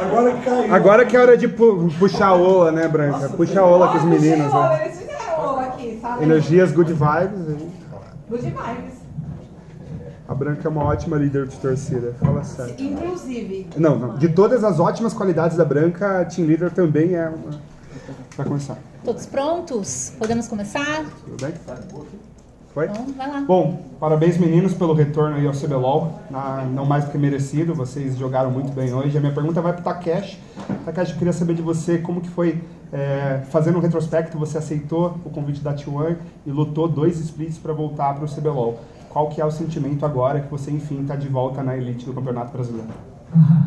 Agora que caiu. Agora que é hora de puxar a ola, né, Branca? Nossa, puxa a ola com os meninos. Né? Eles fizeram ola aqui, sabe? Energias, good vibes. Aí. Good vibes. A Branca é uma ótima líder de torcida, fala sério. Inclusive. Não, de todas as ótimas qualidades da Branca, a team leader também é uma... Pra começar. Todos prontos? Podemos começar? Tudo bem? Foi? Então, vai lá. Bom, parabéns meninos pelo retorno aí ao CBLOL, não mais do que merecido, vocês jogaram muito bem hoje. A minha pergunta vai para o Takeshi. Takeshi, eu queria saber de você como que foi, fazendo um retrospecto, você aceitou o convite da T1 e lutou 2 splits para voltar para o CBLOL. Qual que é o sentimento agora que você, enfim, está de volta na elite do Campeonato Brasileiro?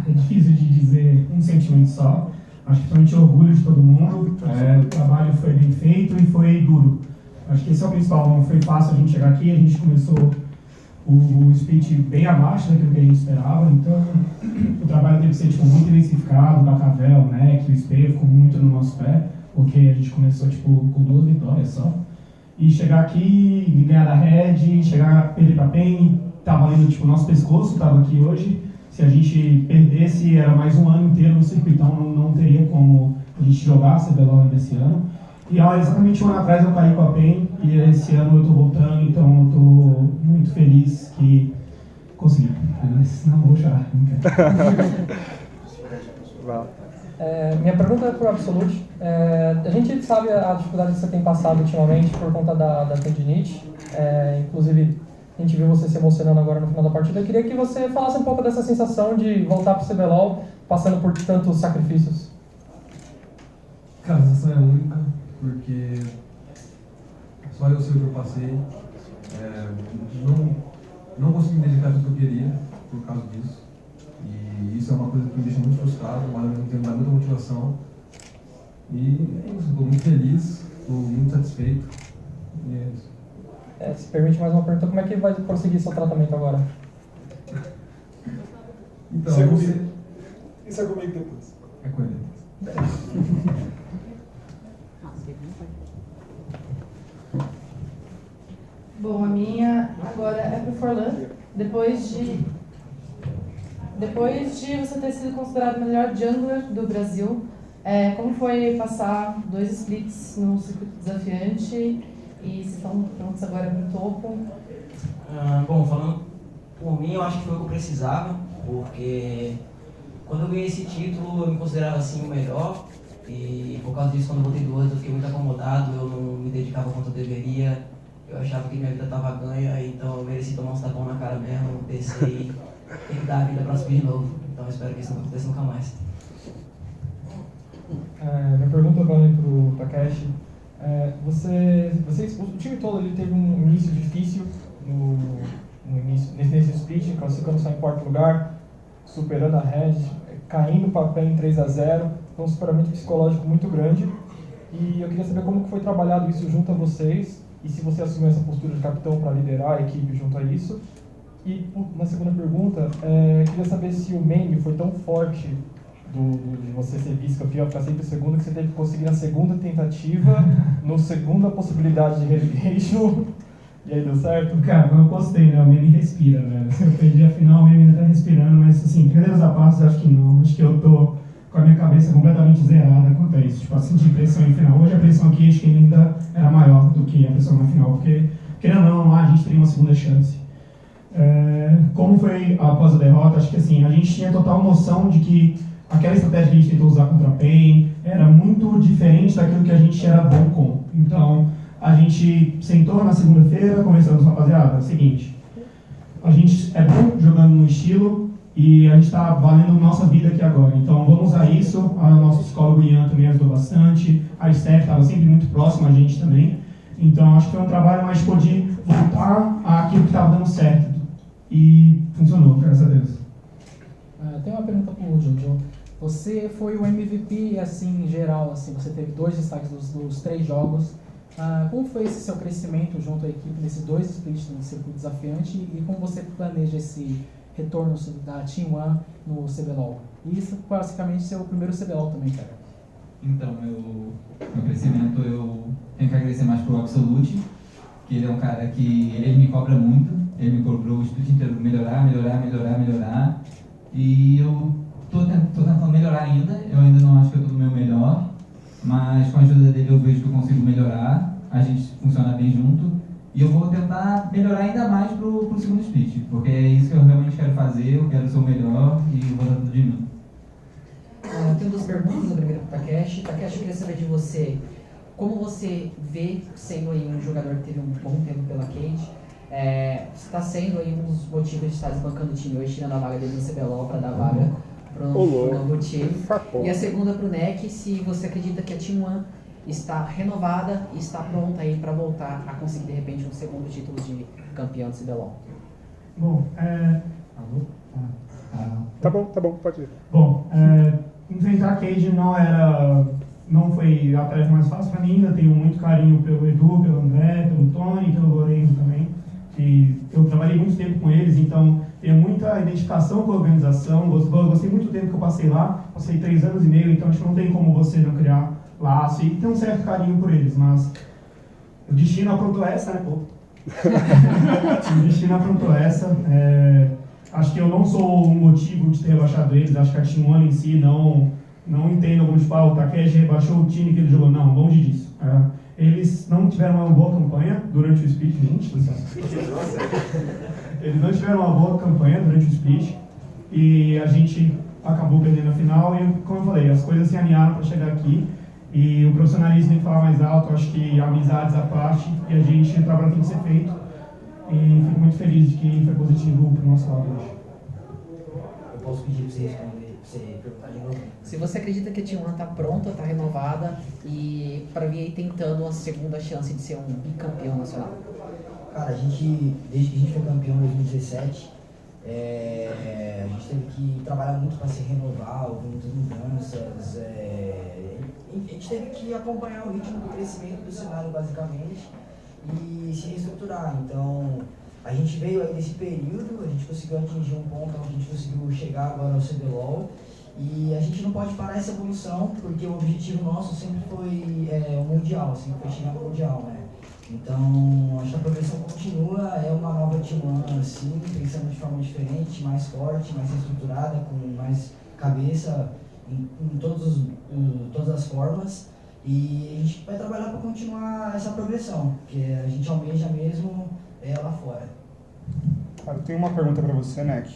É difícil de dizer um sentimento só. Acho que principalmente orgulho de todo mundo. O trabalho foi bem feito e foi duro. Acho que esse é o principal. Não foi fácil a gente chegar aqui. A gente começou o split bem abaixo daquilo que a gente esperava. Então, o trabalho teve que ser muito intensificado. O Bacavel, o NEC, o SP ficou muito no nosso pé, porque a gente começou com 2 vitórias só. E chegar aqui e ganhar da Red, chegar, perder pra PEN, tá valendo o nosso pescoço, estava aqui hoje. Se a gente perdesse, era mais um ano inteiro no circuitão, não teria como a gente jogar CBLOL ainda esse ano. E exatamente um ano atrás eu caí com a PEN, e esse ano eu estou voltando, então eu estou muito feliz que consegui. Não vou chorar, não quero. Minha pergunta é para o Absolute. A gente sabe a dificuldade que você tem passado ultimamente por conta da tendinite. Inclusive, a gente viu você se emocionando agora no final da partida. Eu queria que você falasse um pouco dessa sensação de voltar para o CBLOL, passando por tantos sacrifícios. Cara, a sensação é única, porque só eu sei o que eu passei. Não consegui me dedicar tudo que eu queria por causa disso. E isso é uma coisa que me deixa muito frustrado, mas ao mesmo tempo dá muita motivação. E é isso, estou muito feliz, estou muito satisfeito. E é isso. Se permite mais uma pergunta, como é que vai prosseguir seu tratamento agora? Então, isso é comigo depois. É com ele. Bom, a minha agora é pro Forlan. Depois de você ter sido considerado o melhor jungler do Brasil, como foi passar 2 splits no circuito desafiante e se estão prontos agora para o topo? Bom, falando por mim, eu acho que foi o que eu precisava, porque quando eu ganhei esse título eu me considerava assim o melhor, e por causa disso, quando eu botei 2 eu fiquei muito acomodado, eu não me dedicava quanto eu deveria, eu achava que minha vida estava ganha, então eu mereci tomar uns tapão na cara mesmo, descer e ter que dar a vida para subir de novo. Então eu espero que isso não aconteça nunca mais. Minha pergunta vai para o Takeshi. O time todo ele teve um início difícil nesse split, classificando só em 4º lugar, superando a Red, caindo para a PEN 3-0, foi um superamento psicológico muito grande. E eu queria saber como que foi trabalhado isso junto a vocês, e se você assumiu essa postura de capitão para liderar a equipe junto a isso. E na segunda pergunta, queria saber se o meme foi tão forte de você ser vice-campeão, ficar sempre segundo, que você teve que conseguir na segunda tentativa, na segunda possibilidade de relegation, e aí deu certo? Cara, como eu postei, né, o meme respira, velho. Se eu perdi a final, o meme ainda tá respirando, mas assim, brincadeiras à parte, acho que não. Acho que eu tô com a minha cabeça completamente zerada quanto a isso. Tipo, sentir pressão em final. Hoje a pressão aqui acho que ainda era maior do que a pressão na final, porque, querendo ou não, lá a gente teria uma segunda chance. Como foi após a derrota, acho que assim, a gente tinha total noção de que aquela estratégia que a gente tentou usar contra a PEN era muito diferente daquilo que a gente era bom com. Então, a gente sentou na segunda-feira, conversamos, rapaziada, é o seguinte, a gente é bom jogando no estilo e a gente está valendo nossa vida aqui agora. Então, vamos usar isso. O nosso psicólogo Ian também ajudou bastante, a Steph estava sempre muito próxima a gente também. Então, acho que foi um trabalho mais de voltar àquilo que estava dando certo. E funcionou, graças a Deus. Tem uma pergunta para o Jojo. Você foi o MVP, assim, em geral, assim, você teve 2 destaques dos 3 jogos. Como foi esse seu crescimento junto à equipe nesses 2 splits no circuito desafiante e como você planeja esse retorno da Team One no CBLOL? E isso, basicamente, ser o primeiro CBLOL também, cara. Então, meu crescimento, eu tenho que agradecer mais pro Absolute, que ele é um cara que ele me cobra muito. Ele me cobrou o split inteiro melhorar. E eu tô tentando melhorar ainda, eu ainda não acho que eu tô no meu melhor, mas com a ajuda dele eu vejo que eu consigo melhorar, a gente funciona bem junto, e eu vou tentar melhorar ainda mais pro segundo split, porque é isso que eu realmente quero fazer, eu quero ser o melhor e vou dar tudo de mim. Eu tenho duas perguntas, a primeira para o Takeshi. Takeshi, eu queria saber de você, como você vê sendo aí um jogador que teve um bom tempo pela Cade, está sendo aí um dos motivos de estar desbancando o time hoje, tirando a vaga dele no CBLOL para dar vaga para o novo time. E a segunda para o NEC, se você acredita que a Team One está renovada e está pronta aí para voltar a conseguir de repente um segundo título de campeão do CBLOL. Bom, Alô? Tá bom, pode ir. Bom, enfrentar a Cade não foi a tarefa mais fácil para mim, ainda tenho muito carinho pelo Edu, pelo André, pelo Tony, pelo Lorenzo também, que eu trabalhei muito tempo com eles, então tenho muita identificação com a organização, gostei muito do tempo que eu passei lá, passei 3 anos e meio, então acho que não tem como você não criar laço e ter um certo carinho por eles, mas o destino aprontou essa, né, pô? O destino aprontou essa, acho que eu não sou um motivo de ter rebaixado eles, acho que a Team One em si não entendo como tipo, o Takeshi rebaixou o time que ele jogou, não, longe disso. Eles não tiveram uma boa campanha durante o split, gente, eles não tiveram uma boa campanha durante o split e a gente acabou perdendo a final e, como eu falei, as coisas se alinharam para chegar aqui e o profissionalismo tem que falar mais alto, acho que amizades à parte e a gente, o trabalho tem que ser feito e fico muito feliz de que foi positivo para o nosso lado hoje. Eu posso pedir para você responder, para você perguntar de novo? Se você acredita que a Team One está pronta, está renovada e para vir aí tentando uma segunda chance de ser um bicampeão nacional? Cara, desde que a gente foi campeão em 2017, a gente teve que trabalhar muito para se renovar, houve muitas mudanças, a gente teve que acompanhar o ritmo do crescimento do cenário basicamente e se reestruturar. Então, a gente veio aí desse período, a gente conseguiu atingir um ponto onde a gente conseguiu chegar agora ao CBLOL e a gente não pode parar essa evolução porque o objetivo nosso sempre foi o Mundial, sempre foi chegar no Mundial, né? Então, acho que a progressão continua, é uma nova Team One, assim, pensando de forma diferente, mais forte, mais estruturada, com mais cabeça em todas as formas. E a gente vai trabalhar para continuar essa progressão, que a gente almeja mesmo lá fora. Eu tenho uma pergunta para você, Nek.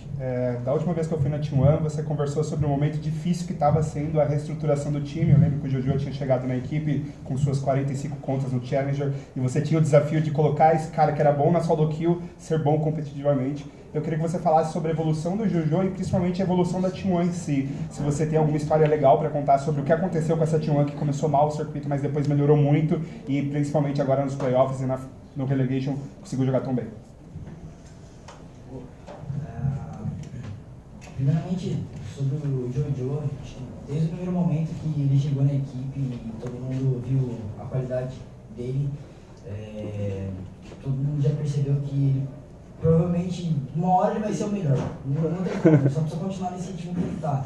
Da última vez que eu fui na Team One, você conversou sobre o momento difícil que estava sendo a reestruturação do time. Eu lembro que o Jojo tinha chegado na equipe com suas 45 contas no Challenger e você tinha o desafio de colocar esse cara que era bom na solo kill, ser bom competitivamente. Eu queria que você falasse sobre a evolução do Jojo e principalmente a evolução da Team One em si. Se você tem alguma história legal para contar sobre o que aconteceu com essa Team One que começou mal o circuito, mas depois melhorou muito e principalmente agora nos playoffs e no relegation conseguiu jogar tão bem. Primeiramente, sobre o Jojo, desde o primeiro momento que ele chegou na equipe e todo mundo viu a qualidade dele, todo mundo já percebeu que provavelmente uma hora ele vai ser o melhor. Não tem como, só precisa continuar nesse ritmo que ele está.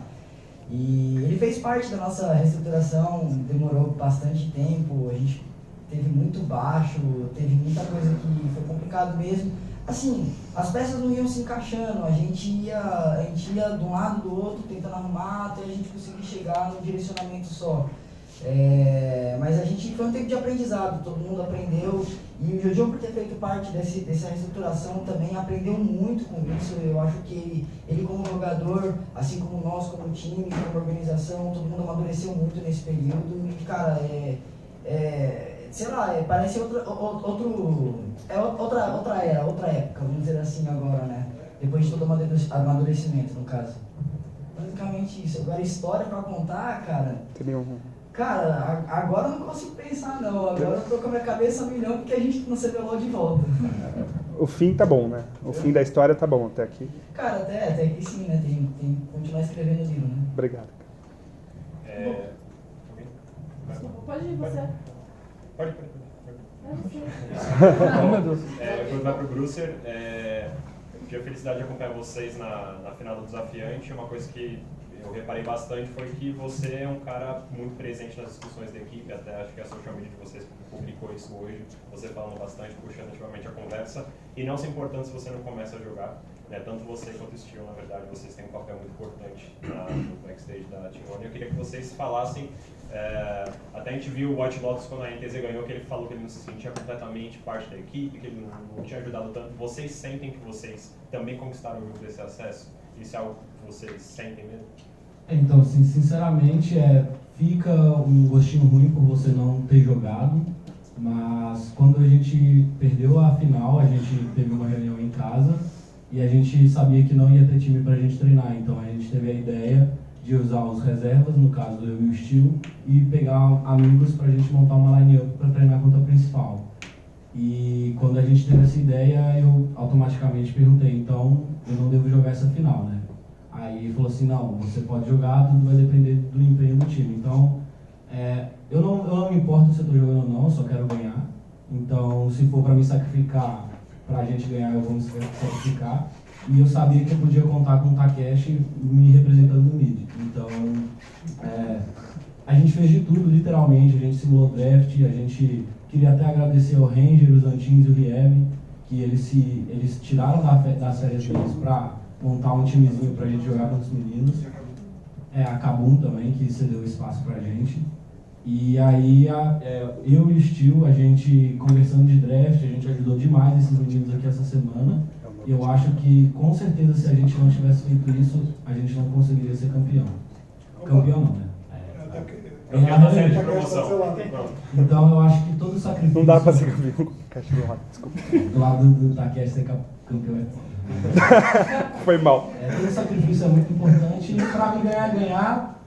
E ele fez parte da nossa reestruturação, demorou bastante tempo, a gente teve muito baixo, teve muita coisa que foi complicado mesmo. Assim, as peças não iam se encaixando, a gente ia de um lado do outro tentando arrumar até a gente conseguir chegar no direcionamento só. Mas a gente foi um tempo de aprendizado, todo mundo aprendeu e o Jojo, por ter feito parte dessa reestruturação, também aprendeu muito com isso. Eu acho que ele como jogador, assim como nós como time, como organização, todo mundo amadureceu muito nesse período e, cara, sei lá, parece outra era, outra época, vamos dizer assim agora, né? Depois de todo o amadurecimento, no caso. Basicamente isso. Agora, história pra contar, cara... Cara, agora eu não consigo pensar, não. Agora eu tô com a minha cabeça a milhão porque a gente tá no CBLOL de volta. O fim tá bom, né? O fim da história tá bom até aqui. Cara, até aqui sim, né? Tem que continuar escrevendo o livro, né? Obrigado. Pode ir, você. Pode. Oh, meu Deus. Eu vou dar pro Brusser. Eu tive a felicidade de acompanhar vocês na final do Desafiante. Uma coisa que eu reparei bastante foi que você é um cara muito presente nas discussões da equipe, até acho que a social media de vocês publicou isso hoje, você falando bastante, puxando ativamente a conversa, e não se importando se você não começa a jogar. tanto você quanto o Steel, na verdade, vocês têm um papel muito importante no backstage da Team One. Eu queria que vocês falassem, até a gente viu o White Lotus quando a NTZ ganhou, que ele falou que ele não se sentia completamente parte da equipe, que ele não tinha ajudado tanto. Vocês sentem que vocês também conquistaram o jogo desse acesso? Isso é algo que vocês sentem mesmo? Então, assim, sinceramente, fica um gostinho ruim por você não ter jogado, mas quando a gente perdeu a final, a gente teve uma reunião em casa e a gente sabia que não ia ter time pra gente treinar, então a gente teve a ideia de usar os reservas, no caso eu e o Steel, e pegar amigos pra gente montar uma line-up pra treinar contra a principal. E quando a gente teve essa ideia, eu automaticamente perguntei, então eu não devo jogar essa final, né? Aí ele falou assim, não, você pode jogar, tudo vai depender do empenho do time. Então, eu não me importo se eu estou jogando ou não, eu só quero ganhar. Então, se for para me sacrificar, para a gente ganhar, eu vou me sacrificar. E eu sabia que eu podia contar com o Takeshi me representando no mid. Então, a gente fez de tudo, literalmente. A gente simulou draft, a gente queria até agradecer ao Ranger, os Antins e o Rieb, que eles tiraram das férias deles para montar um timezinho pra gente jogar com os meninos. A Kabum também, que cedeu espaço pra gente. E aí, eu e o Steel, a gente conversando de draft, a gente ajudou demais esses meninos aqui essa semana. Eu acho que, com certeza, se a gente não tivesse feito isso, a gente não conseguiria ser campeão. Campeão não, né? Então, eu acho que todo sacrifício... Não dá pra ser campeão. Desculpa. Do lado do Takeshi ser campeão é foda. Foi mal. Todo sacrifício é muito importante e pra mim ganhar,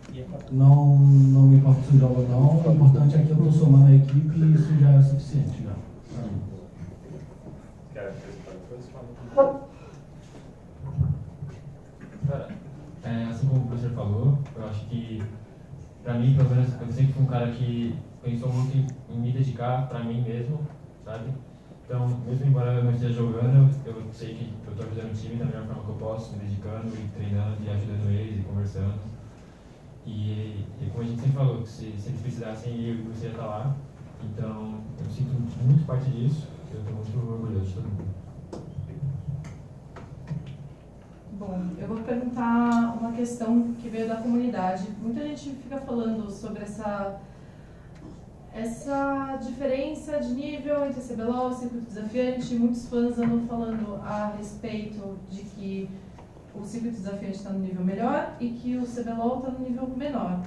não me importa se eu jogo ou não. O importante é que eu tô somando a equipe e isso já é suficiente já. Cara, assim como o professor falou, eu acho que pra mim, pelo menos, eu sempre fui um cara que pensou muito em me dedicar pra mim mesmo, sabe? Então, mesmo embora eu não esteja jogando, eu sei que eu estou ajudando o time da melhor forma que eu posso, me dedicando e treinando e ajudando eles e conversando. E como a gente sempre falou, que se eles precisassem, eu ia estar lá. Então, eu sinto muito parte disso e eu estou muito orgulhoso de todo mundo. Bom, eu vou perguntar uma questão que veio da comunidade. Muita gente fica falando sobre essa diferença de nível entre CBLOL e circuito desafiante. Muitos fãs andam falando a respeito de que o circuito desafiante está no nível melhor e que o CBLOL está no nível menor.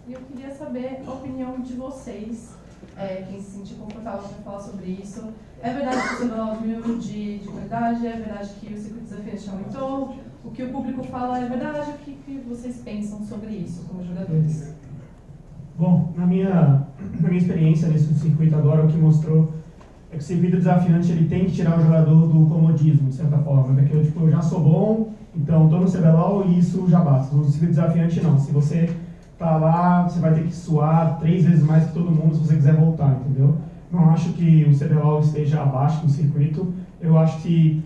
E eu queria saber a opinião de vocês, quem se sentir confortável para falar sobre isso. É verdade que o CBLOL diminuiu de qualidade? É verdade que o circuito desafiante aumentou? O que o público fala é verdade? O que vocês pensam sobre isso como jogadores? Bom, na minha experiência nesse circuito agora, o que mostrou é que o circuito desafiante ele tem que tirar o jogador do comodismo, de certa forma. Porque eu já sou bom, então estou no CBLOL e isso já basta. No circuito desafiante não. Se você tá lá, você vai ter que suar 3 vezes mais que todo mundo se você quiser voltar, entendeu? Não acho que o CBLOL esteja abaixo do circuito. Eu acho que,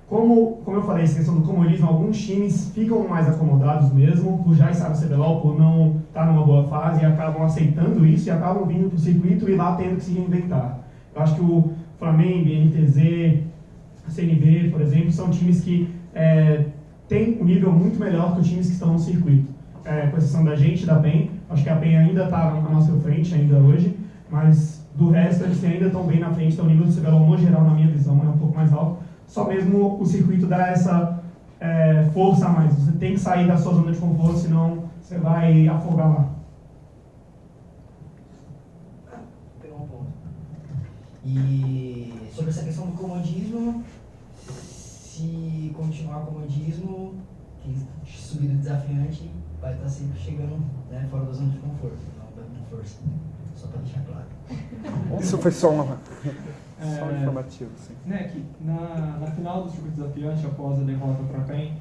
como eu falei, essa questão do comodismo, alguns times ficam mais acomodados mesmo, por já estar no CBLOL, por não estar numa boa fase, e acabam aceitando isso e acabam vindo para o circuito e lá tendo que se reinventar. Eu acho que o Flamengo, NTZ, a CNB, por exemplo, são times que têm um nível muito melhor que os times que estão no circuito. Com exceção da gente, da PEN, acho que a PEN ainda está à nossa frente, ainda hoje, mas do resto eles ainda estão bem na frente, então o nível do CBLOL, no geral, na minha visão, é um pouco mais alto. Só mesmo o circuito dá essa força a mais. Você tem que sair da sua zona de conforto, senão você vai afogar lá. E sobre essa questão do comodismo, se continuar o comodismo, subir do desafiante, vai estar sempre chegando fora da zona de conforto, não vai com força. Só para deixar claro. Isso foi só informativo, sim. Que na final do circuito desafiante, após a derrota para a PEN,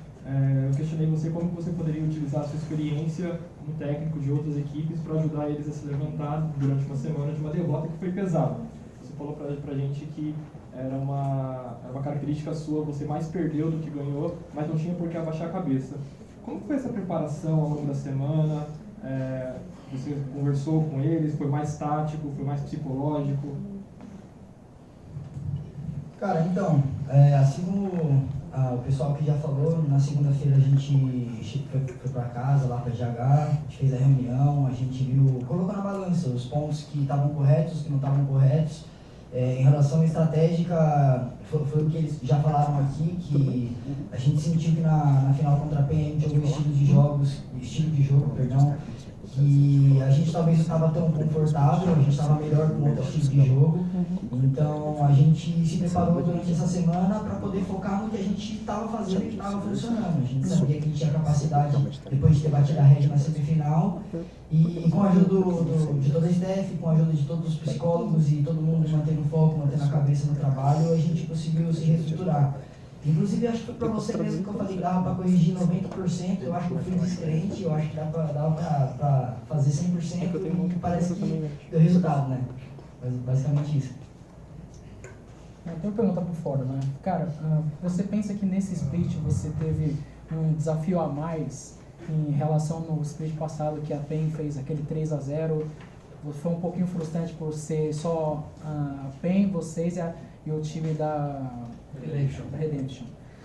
eu questionei você como você poderia utilizar a sua experiência como técnico de outras equipes para ajudar eles a se levantar durante uma semana de uma derrota que foi pesada. Você falou pra gente que era uma característica sua, você mais perdeu do que ganhou, mas não tinha por que abaixar a cabeça. Como foi essa preparação ao longo da semana? Você conversou com eles? Foi mais tático? Foi mais psicológico? Cara, então, assim como o pessoal que já falou, na segunda-feira a gente foi para casa, lá para GH, a gente fez a reunião, a gente viu, colocou na balança os pontos que estavam corretos, os que não estavam corretos. Em relação à estratégica, foi o que eles já falaram aqui, que a gente sentiu que na final contra a PEN a gente jogou estilo de jogo, que a gente talvez não estava tão confortável, a gente estava melhor com outro estilo de jogo. Então a gente se preparou durante essa semana para poder focar no que a gente estava fazendo e que estava funcionando. A gente sabia que a gente tinha capacidade, depois de ter batido a rede na semifinal, e com a ajuda de toda a staff, com a ajuda de todos os psicólogos e todo mundo mantendo o foco, mantendo a cabeça no trabalho, a gente conseguiu se reestruturar. Inclusive, acho que foi para você mesmo que eu falei que dava para corrigir 90%, eu acho que eu fui descrente, eu acho que dava para fazer 100% e parece que deu resultado, né? Mas basicamente isso. Eu tenho uma pergunta por fora, né? Cara, você pensa que nesse split você teve um desafio a mais em relação no split passado que a PEN fez aquele 3-0? Foi um pouquinho frustrante por ser só a PEN, vocês e o time da Redemption.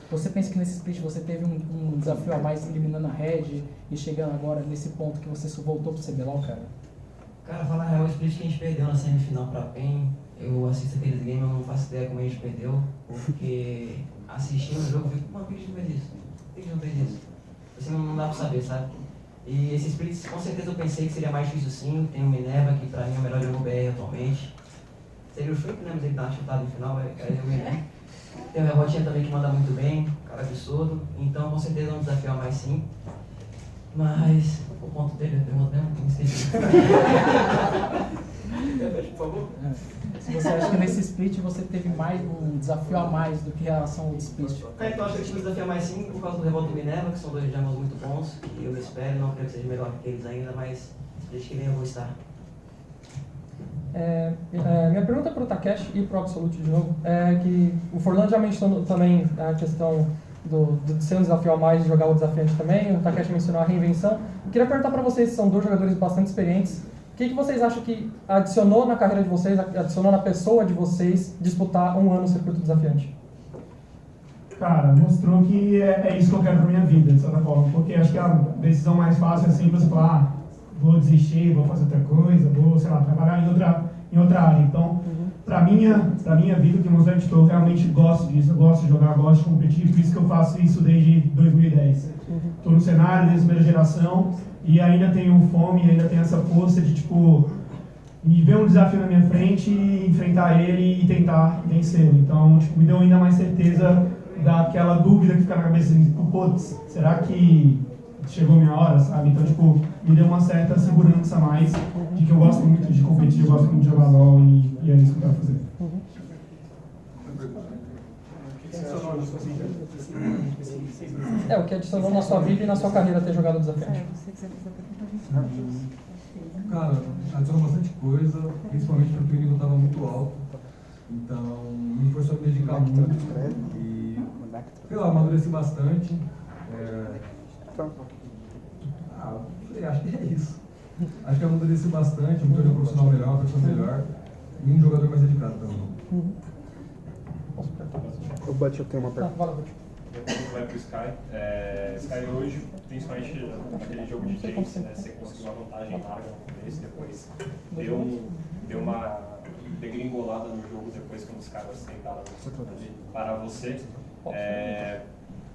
Você pensa que nesse split você teve um desafio a mais eliminando a Red e chegando agora nesse ponto que você voltou pro CBLOL, cara? Cara, falar a real, o split que a gente perdeu na semifinal pra PEN, eu assisto aqueles games, eu não faço ideia como a gente perdeu, porque assistindo o jogo eu fico, mano, por que a gente não fez isso? Por que a gente não fez isso? Assim, não dá pra saber, sabe? E esse split, com certeza eu pensei que seria mais difícil sim, tem o Minerva, que pra mim é o melhor jogo BR atualmente. Seria o Shrimp, né, mas ele tá chutado em final, é o Minerva. Tem o Revotinha também que manda muito bem, cara absurdo, então com certeza é um desafio a mais sim. Mas, o ponto dele, eu pergunto mesmo, não esqueci. Por favor. Se você acha que nesse split você teve mais um desafio a mais do que em relação ao split? Então eu acho que eu tive um desafio a mais sim, por causa do Revolta do Minerva, que são dois jungles muito bons, e eu espero, não creio que seja melhor que eles ainda, mas desde que vem eu vou estar. Minha pergunta para o Takeshi e para o Absolute de novo é que o Forlan já mencionou também a questão de ser um desafio a mais, de jogar o desafiante também, o Takeshi mencionou a reinvenção. Eu queria perguntar para vocês, são dois jogadores bastante experientes, o que vocês acham que adicionou na carreira de vocês, adicionou na pessoa de vocês, disputar um ano o circuito desafiante? Cara, mostrou que é isso que eu quero pra minha vida, de certa forma, porque acho que a decisão mais fácil é assim você falar, vou desistir, vou fazer outra coisa, vou, sei lá, trabalhar em outra área. Então, pra minha vida, o que mostrou é que eu realmente gosto disso, eu gosto de jogar, gosto de competir, por isso que eu faço isso desde 2010. Estou no cenário desde a primeira geração e ainda tenho fome, ainda tenho essa força de, tipo, me ver um desafio na minha frente, enfrentar ele e tentar vencê-lo. Então, tipo, me deu ainda mais certeza daquela dúvida que fica na cabeça, putz, será que chegou a minha hora, sabe? Então, tipo, me deu uma certa segurança a mais de que eu gosto muito de competir, eu gosto muito de jogar LOL e é isso que eu quero fazer. O que adicionou na sua vida e na sua carreira ter jogado o desafiante? Cara, adicionou bastante coisa, principalmente porque o nível estava muito alto. Então, me forçou a me dedicar muito e, sei lá, amadureci bastante. Acho que é isso. Acho que eu amadureci bastante, me tornei um profissional melhor, uma pessoa melhor e um jogador mais dedicado também. O Butch, eu tenho uma pergunta. Vai pro Sky. Sky hoje, principalmente naquele jogo de três, né, você conseguiu uma vantagem larga no começo, depois deu uma degringolada no jogo depois que os caras tentaram parar você.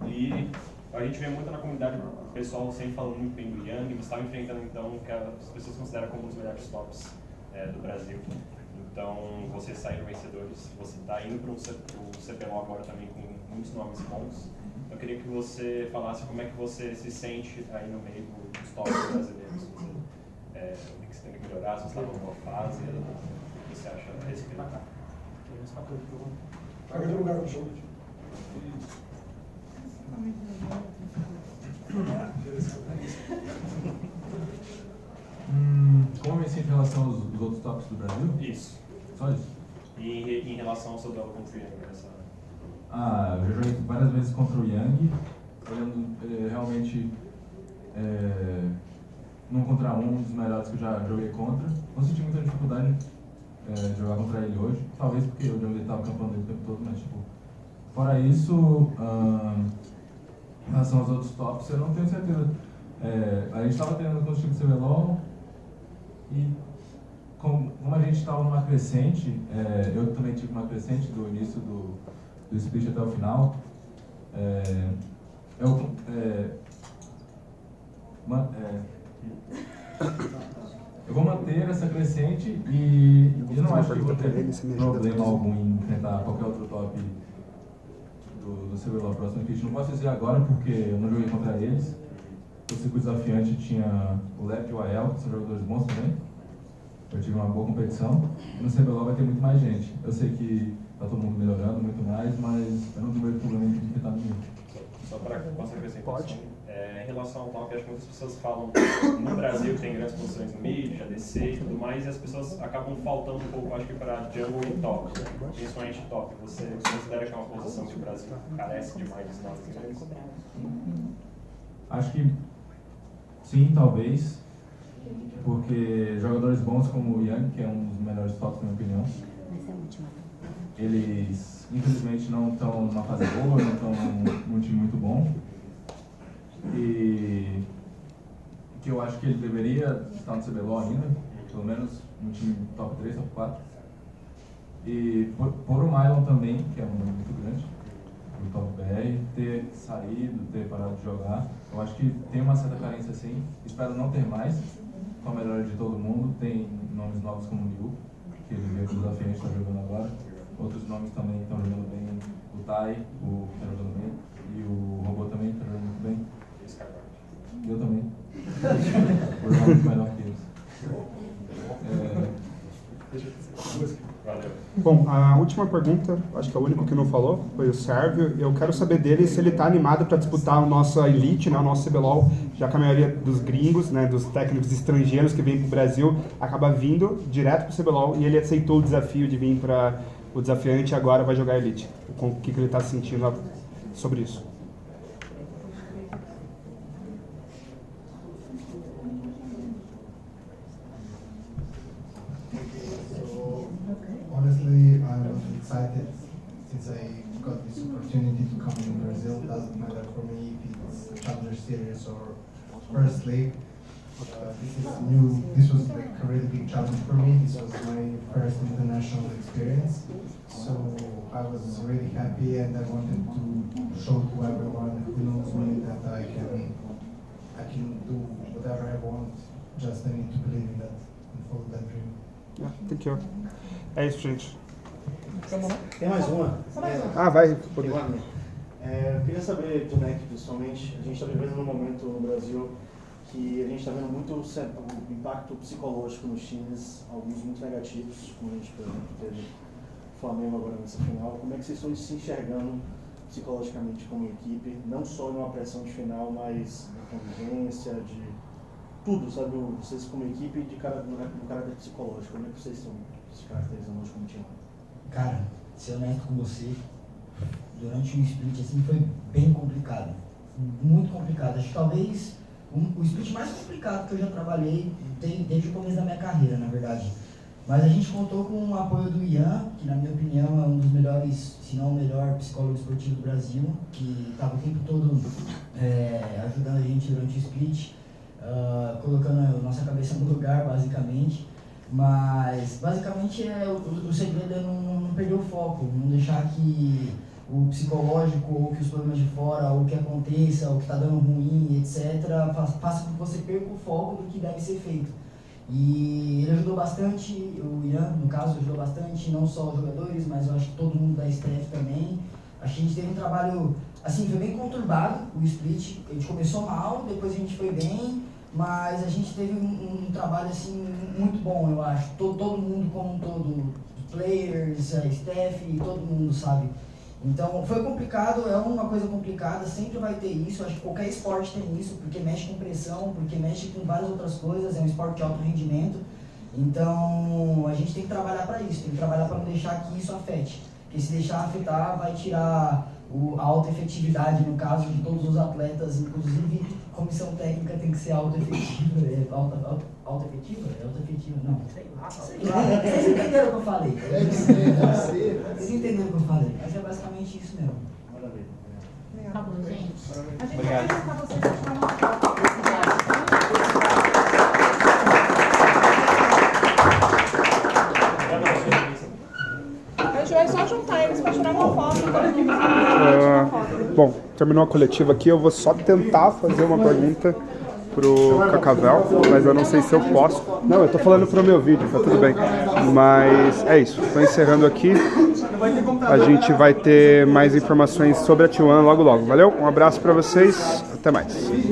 E a gente vê muito na comunidade o pessoal sempre falando muito bem do Yang, você estava enfrentando então o que as pessoas consideram como um dos melhores tops do Brasil. Então, vocês saíram vencedores, você está indo para o CBLOL agora também com muitos nomes bons. Eu queria que você falasse como é que você se sente aí no meio dos tops brasileiros. O que você tem que melhorar, se você está numa boa fase, o que você acha a respeito? Paga de lugar no jogo. Como eu me sinto em relação aos outros tops do Brasil? Isso. Só isso? E em relação ao seu duelo contra o Yang? Eu já joguei várias vezes contra o Yang, olhando realmente num contra um dos melhores que eu já joguei contra. Não senti muita dificuldade de jogar contra ele hoje, talvez porque eu estava campando ele o tempo todo, mas tipo, Fora isso, em relação aos outros tops, eu não tenho certeza. A gente estava treinando com o time do CBLOL e como a gente estava numa crescente, eu também tive uma crescente do início do split até o final. Eu vou manter essa crescente e eu não acho que vou ter problema algum em enfrentar qualquer outro top do CBLOL próximo que a gente não posso dizer agora porque eu não joguei contra eles. O circuito desafiante tinha o Lep e o Ael, que são jogadores bons também. Eu tive uma boa competição. E no CBLOL vai ter muito mais gente. Eu sei que tá todo mundo melhorando muito mais, mas eu não tenho muito problema em enfrentar ninguém. Só para conseguir acrescentar, em relação ao top, acho que muitas pessoas falam no Brasil tem grandes posições no mid, ADC e tudo mais, e as pessoas acabam faltando um pouco, acho que para jungle e top, principalmente top. Você considera que é uma posição que o Brasil carece demais de nomes grandes? Acho que sim, talvez, porque jogadores bons como o Yang, que é um dos melhores tops na minha opinião, eles infelizmente não estão numa fase boa, não estão num time muito bom. E que eu acho que ele deveria estar no CBLOL ainda, pelo menos no time top 3, top 4. E por o Mylon também, que é um nome muito grande, do top BR, ter saído, ter parado de jogar. Eu acho que tem uma certa carência sim, espero não ter mais, com a melhora de todo mundo. Tem nomes novos como o Liu, que ele veio com o desafiante, está jogando agora. Outros nomes também estão jogando bem, o Tai, que está jogando bem, e o Robô também está jogando muito bem. Eu também. Por nomes melhor que eles. Valeu. Bom, a última pergunta, acho que é o único que não falou, foi o Sérvio. Eu quero saber dele se ele está animado para disputar a nossa Elite, né, o nosso CBLOL, já que a maioria dos gringos, né, dos técnicos estrangeiros que vêm para o Brasil, acaba vindo direto para o CBLOL e ele aceitou o desafio de vir para o desafiante e agora vai jogar Elite. O que ele está sentindo sobre isso? Honestly, I'm excited since I got this opportunity to come in Brazil. Doesn't matter for me if it's Challenger Series or First League. This is new. This was like a really big challenge for me. This was my first international experience, so I was really happy and I wanted to show to everyone who knows me that I can do whatever I want. Just I need to believe in that and follow that dream. Yeah, thank you. É isso, gente. Tem mais uma? Vai. Eu queria saber do NEC, principalmente, a gente está vivendo num momento no Brasil que a gente está vendo muito o impacto psicológico nos times, alguns muito negativos, como a gente, por exemplo, teve o Flamengo agora nessa final. Como é que vocês estão se enxergando psicologicamente como equipe, não só numa pressão de final, mas na convivência, de tudo, sabe? Vocês como equipe no caráter psicológico, como é que vocês estão se caracterizando hoje como time? Cara, ser honesto com você, durante o split assim foi bem complicado, muito complicado. Acho que talvez o split mais complicado que eu já trabalhei desde o começo da minha carreira, na verdade. Mas a gente contou com o apoio do Ian, que na minha opinião é um dos melhores, se não o melhor psicólogo esportivo do Brasil, que estava o tempo todo ajudando a gente durante o split, colocando a nossa cabeça no lugar, basicamente. Mas basicamente o segredo é não perder o foco, não deixar que o psicológico ou que os problemas de fora ou o que aconteça, o que está dando ruim, etc., faça com que você perca o foco do que deve ser feito. E ele ajudou bastante, o Ian, no caso, ajudou bastante, não só os jogadores, mas eu acho que todo mundo da staff também. Acho que a gente teve um trabalho, assim, foi bem conturbado o split. A gente começou mal, depois a gente foi bem, mas a gente teve um trabalho, assim, muito bom, eu acho. Todo mundo como um todo, players, staff, todo mundo, sabe? Então, foi complicado, é uma coisa complicada, sempre vai ter isso, acho que qualquer esporte tem isso, porque mexe com pressão, porque mexe com várias outras coisas, é um esporte de alto rendimento, então a gente tem que trabalhar para isso, tem que trabalhar para não deixar que isso afete, porque se deixar afetar, vai tirar a alta efetividade, no caso, de todos os atletas, inclusive comissão técnica tem que ser auto-efetiva, auto-efetiva? É auto-efetiva? Não, sei lá. Vocês entenderam o que eu falei? Deve ser. Vocês entenderam o que eu falei? Mas é basicamente isso mesmo. Maravilha. Tá bom, gente. A gente Obrigado. vai perguntar vocês pra tirar uma foto. A gente vai só juntar eles pra tirar uma foto. Bom, terminou a coletiva aqui, eu vou só tentar fazer uma pergunta pro Cacavel, mas eu não sei se eu posso. Não, eu tô falando pro meu vídeo, tá tudo bem. Mas é isso, tô encerrando aqui. A gente vai ter mais informações sobre a T1 logo logo. Valeu, um abraço pra vocês, até mais.